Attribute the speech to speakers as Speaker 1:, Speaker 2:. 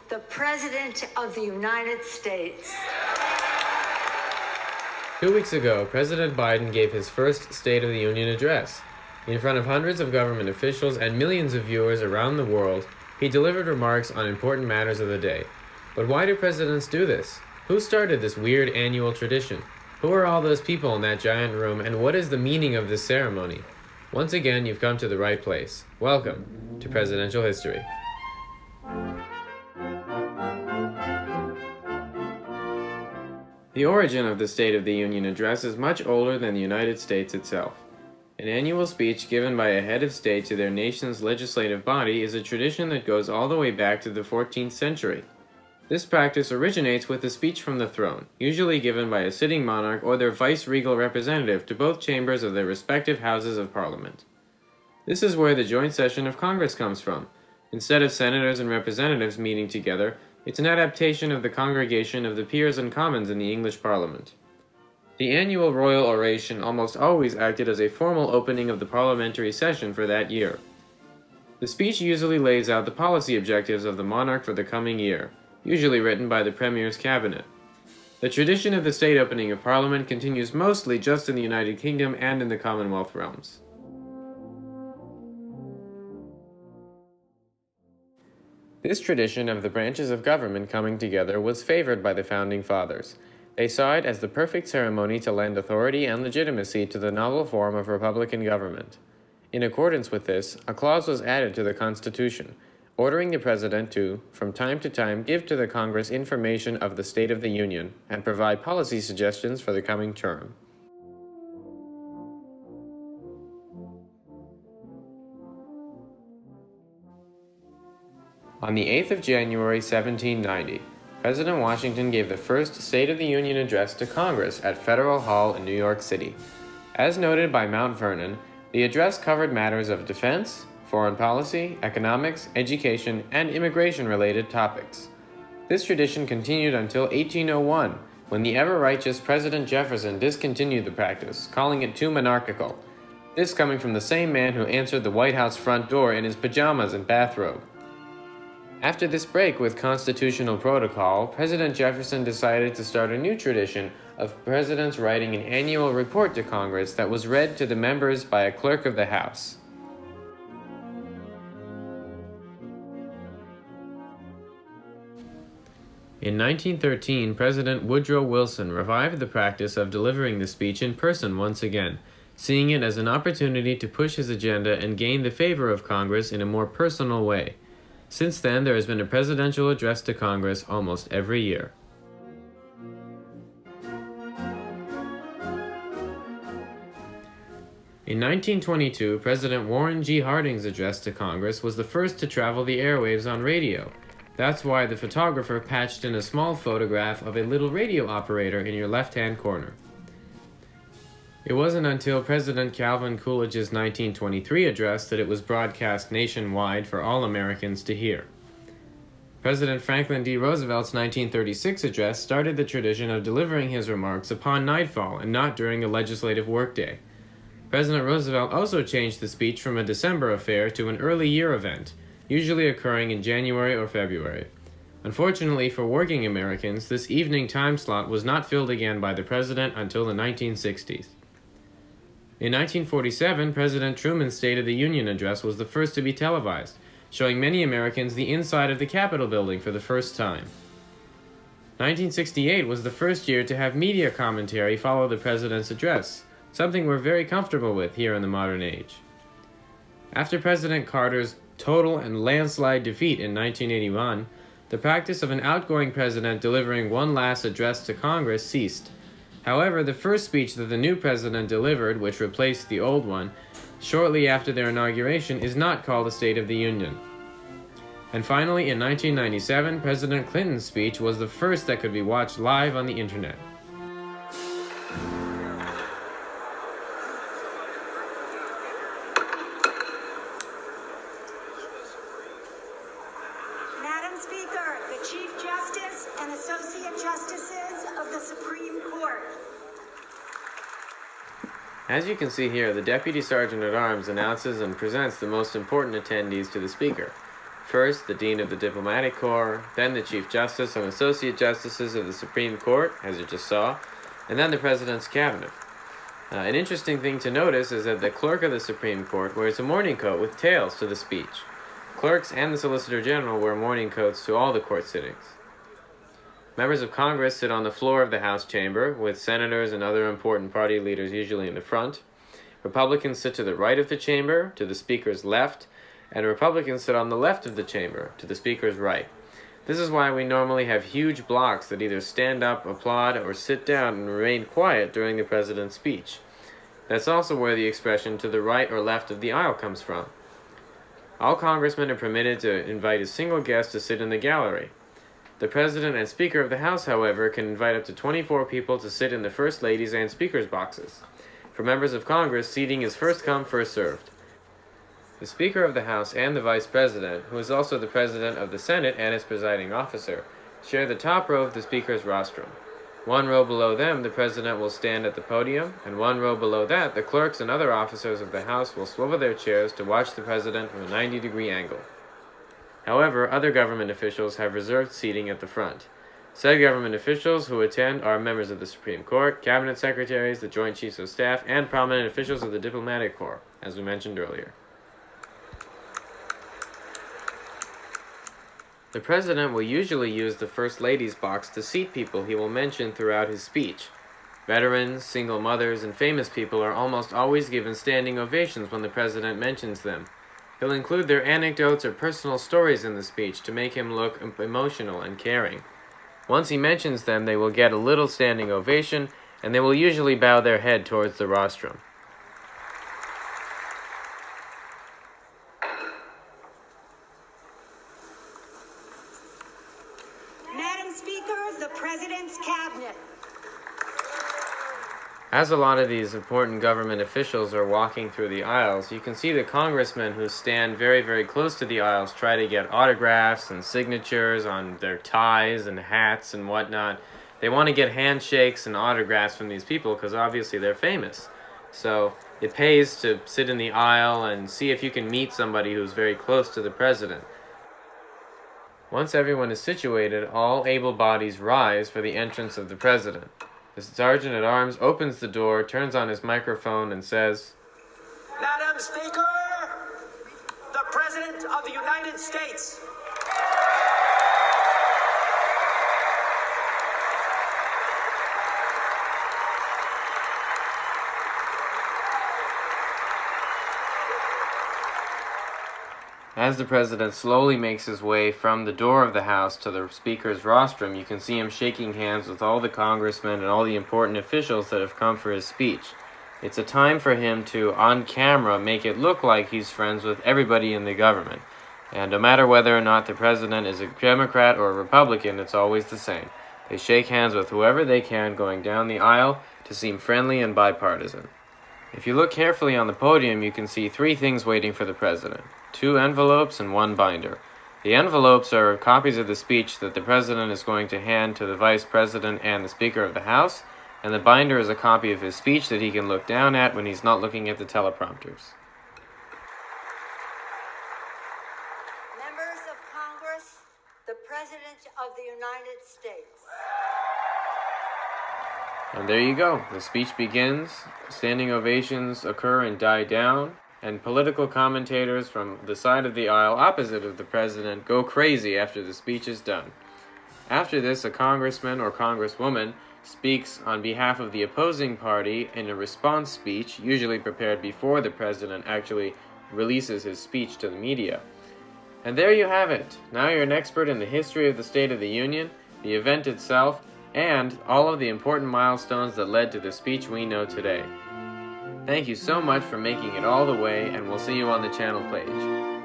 Speaker 1: the President of the United States.
Speaker 2: 2 weeks ago, President Biden gave his first State of the Union address. In front of hundreds of government officials and millions of viewers around the world, he delivered remarks on important matters of the day. But why do presidents do this? Who started this weird annual tradition? Who are all those people in that giant room, and what is the meaning of this ceremony? Once again, you've come to the right place. Welcome to Presidential History. The origin of the State of the Union address is much older than the United States itself. An annual speech given by a head of state to their nation's legislative body is a tradition that goes all the way back to the 14th century. This practice originates with a speech from the throne, usually given by a sitting monarch or their vice-regal representative to both chambers of their respective houses of parliament. This is where the joint session of Congress comes from. Instead of senators and representatives meeting together, it's an adaptation of the congregation of the peers and commons in the English Parliament. The annual royal oration almost always acted as a formal opening of the parliamentary session for that year. The speech usually lays out the policy objectives of the monarch for the coming year, usually written by the Premier's cabinet. The tradition of the state opening of Parliament continues mostly just in the United Kingdom and in the Commonwealth realms. This tradition of the branches of government coming together was favored by the Founding Fathers. They saw it as the perfect ceremony to lend authority and legitimacy to the novel form of republican government. In accordance with this, a clause was added to the Constitution, ordering the President to, from time to time, give to the Congress information of the State of the Union and provide policy suggestions for the coming term. On the 8th of January, 1790, President Washington gave the first State of the Union address to Congress at Federal Hall in New York City. As noted by Mount Vernon, the address covered matters of defense, foreign policy, economics, education, and immigration-related topics. This tradition continued until 1801, when the ever-righteous President Jefferson discontinued the practice, calling it too monarchical. This coming from the same man who answered the White House front door in his pajamas and bathrobe. After this break with constitutional protocol, President Jefferson decided to start a new tradition of presidents writing an annual report to Congress that was read to the members by a clerk of the House. In 1913, President Woodrow Wilson revived the practice of delivering the speech in person once again, seeing it as an opportunity to push his agenda and gain the favor of Congress in a more personal way. Since then, there has been a presidential address to Congress almost every year. In 1922, President Warren G. Harding's address to Congress was the first to travel the airwaves on radio. That's why the photographer patched in a small photograph of a little radio operator in your left-hand corner. It wasn't until President Calvin Coolidge's 1923 address that it was broadcast nationwide for all Americans to hear. President Franklin D. Roosevelt's 1936 address started the tradition of delivering his remarks upon nightfall and not during a legislative workday. President Roosevelt also changed the speech from a December affair to an early year event, usually occurring in January or February. Unfortunately for working Americans, this evening time slot was not filled again by the president until the 1960s. In 1947, President Truman's State of the Union address was the first to be televised, showing many Americans the inside of the Capitol building for the first time. 1968 was the first year to have media commentary follow the president's address, something we're very comfortable with here in the modern age. After President Carter's total and landslide defeat in 1981, the practice of an outgoing president delivering one last address to Congress ceased. However, the first speech that the new president delivered, which replaced the old one, shortly after their inauguration, is not called a State of the Union. And finally, in 1997, President Clinton's speech was the first that could be watched live on the internet.
Speaker 3: Madam Speaker, the Chief Justice and Associate Justices of the Supreme Court.
Speaker 2: As you can see here, the Deputy Sergeant at Arms announces and presents the most important attendees to the Speaker. First, the Dean of the Diplomatic Corps, then the Chief Justice and Associate Justices of the Supreme Court, as you just saw, and then the President's Cabinet. An interesting thing to notice is that the Clerk of the Supreme Court wears a morning coat with tails to the speech. Clerks and the Solicitor General wear morning coats to all the court sittings. Members of Congress sit on the floor of the House chamber, with senators and other important party leaders usually in the front. Republicans sit to the right of the chamber, to the Speaker's left, and Republicans sit on the left of the chamber, to the Speaker's right. This is why we normally have huge blocks that either stand up, applaud, or sit down and remain quiet during the President's speech. That's also where the expression to the right or left of the aisle comes from. All congressmen are permitted to invite a single guest to sit in the gallery. The President and Speaker of the House, however, can invite up to 24 people to sit in the First Lady's and Speaker's boxes. For members of Congress, seating is first come, first served. The Speaker of the House and the Vice President, who is also the President of the Senate and its presiding officer, share the top row of the Speaker's rostrum. One row below them, the President will stand at the podium, and one row below that, the clerks and other officers of the House will swivel their chairs to watch the President from a 90-degree angle. However, other government officials have reserved seating at the front. Said government officials who attend are members of the Supreme Court, cabinet secretaries, the Joint Chiefs of Staff, and prominent officials of the Diplomatic Corps, as we mentioned earlier. The President will usually use the First Lady's box to seat people he will mention throughout his speech. Veterans, single mothers, and famous people are almost always given standing ovations when the President mentions them. He'll include their anecdotes or personal stories in the speech to make him look emotional and caring. Once he mentions them, they will get a little standing ovation, and they will usually bow their head towards the rostrum.
Speaker 3: Madam Speaker, the President's Cabinet.
Speaker 2: As a lot of these important government officials are walking through the aisles, you can see the congressmen who stand very, very close to the aisles try to get autographs and signatures on their ties and hats and whatnot. They want to get handshakes and autographs from these people because obviously they're famous. So it pays to sit in the aisle and see if you can meet somebody who's very close to the President. Once everyone is situated, all able bodies rise for the entrance of the President. The Sergeant-at-Arms opens the door, turns on his microphone, and says,
Speaker 4: Madam Speaker, the President of the United States.
Speaker 2: As the President slowly makes his way from the door of the House to the Speaker's rostrum, you can see him shaking hands with all the congressmen and all the important officials that have come for his speech. It's a time for him to, on camera, make it look like he's friends with everybody in the government. And no matter whether or not the President is a Democrat or a Republican, it's always the same. They shake hands with whoever they can going down the aisle to seem friendly and bipartisan. If you look carefully on the podium, you can see three things waiting for the President. 2 envelopes and 1 binder. The envelopes are copies of the speech that the President is going to hand to the Vice President and the Speaker of the House, and the binder is a copy of his speech that he can look down at when he's not looking at the teleprompters.
Speaker 1: Members of Congress, the President of the United States.
Speaker 2: And there you go. The speech begins, standing ovations occur and die down, and political commentators from the side of the aisle opposite of the President go crazy after the speech is done. After this, a congressman or congresswoman speaks on behalf of the opposing party in a response speech, usually prepared before the President actually releases his speech to the media. And there you have it. Now you're an expert in the history of the State of the Union, the event itself, and all of the important milestones that led to the speech we know today. Thank you so much for making it all the way, and we'll see you on the channel page.